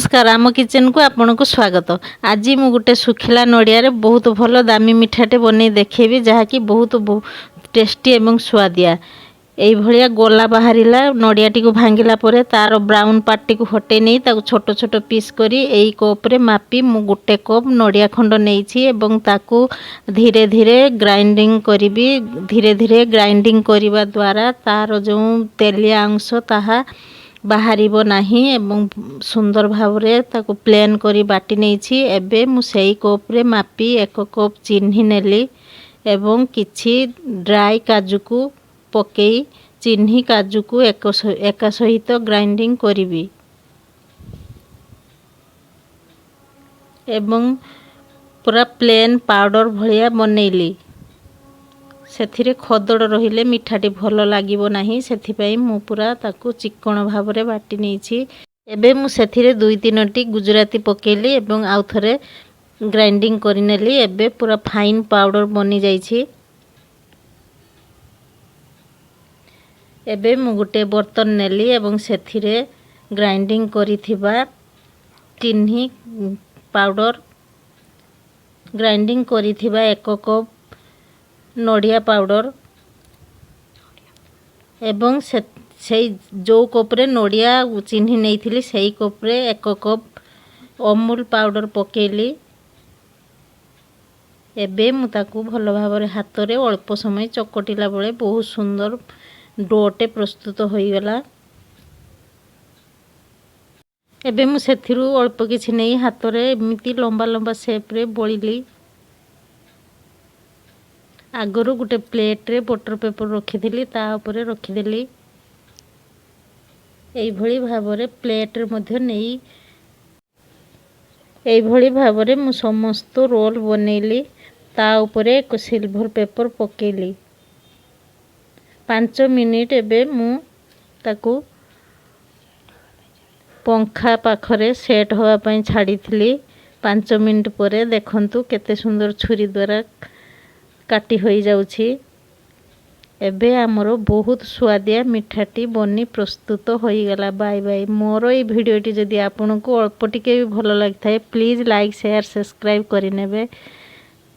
नमस्कार आम किचन को आपन को स्वागत। आज मु गोटे सुखिला नड़िया रे बहुत भल दामी मिठाटे बन देखेबी जहाँकि बहुत टेस्टी एवं स्वादिया। यही भाया गोला बाहरिला नड़ियाटी को भांगिला परे तार ब्राउन पार्टी को हटे नहीं ताको छोट छोट पीस करी एई कप रे मापी मु गोटे कप नड़िया खंड नहीं एवं ताको धीरे धीरे ग्राइंडिंग करी। धीरे धीरे ग्राइंडिंग करने द्वारा तार जो तेलिया अंश ताहा बाहरिबो नाही एवं सुंदर भावरे ताको प्लेन करी बाटी नेछि। एबे मु सेई कप रे मापी एक कप चीनी नेली एवं किछि ड्राई काजू को पकेई चीनी काजू को एका सहित ग्राइंडिंग करिबी एवं पूरा प्लेन पाउडर भलिया बनैली। सेथिरे खदड़ रहिले मिठाटी भल लागिबो नाही, सेथिपई मु पूरा ताकू चिकण भावरे बाटी नेछि। एबे मु सेथिरे 2-3टी गुजराती पकेली एवं आउ थरे ग्राइंडिंग करि नेली। एबे पूरा फाइन पाउडर बनि जाइछि। एबे मु गुटे बर्तन नेली एवं सेथिरे ग्राइंडिंग करिथिबा चीनी पाउडर ग्राइंडिंग करिथिबा 1 कप नड़िया पाउडर एवं से जो कपरे नड़िया चीनी नहीं थी से कपरे 1 कप अमूल पाउडर पकेली। एबे मु ताकू भल भाव हाथ रे अल्प समय चकटिला बेले बहुत सुंदर डोटे प्रस्तुत हो गला। एबे मु सेथिरु अल्प किछि नहीं हाथ रे एमिति लंबा लंबा शेप रे बोलिली। आगरू गोटे प्लेट रे बटर पेपर रखी ता उपरे रखीदेली। एई भली भावरे प्लेट रे मध्य नहीं एई भली भावरे मु समस्त रोल बनैली। ता उपरे एक सिल्वर पेपर पकेली। 5 मिनिट एबे मु ताकू पंखा पाखरे सेट होवा पई छाड़ी थिली। 5 मिनिट परे देखंतु केते सुंदर छुरी द्वारा काटी होई जाउछि। एबे हमरो बहुत स्वादिया मिठाटी बनी प्रस्तुत होई गला। Bye bye. मोर ई वीडियोटी जदि आपनको अल्प टिके भी भलो लागथाय प्लीज लाइक शेयर सब्सक्राइब करि नेबे।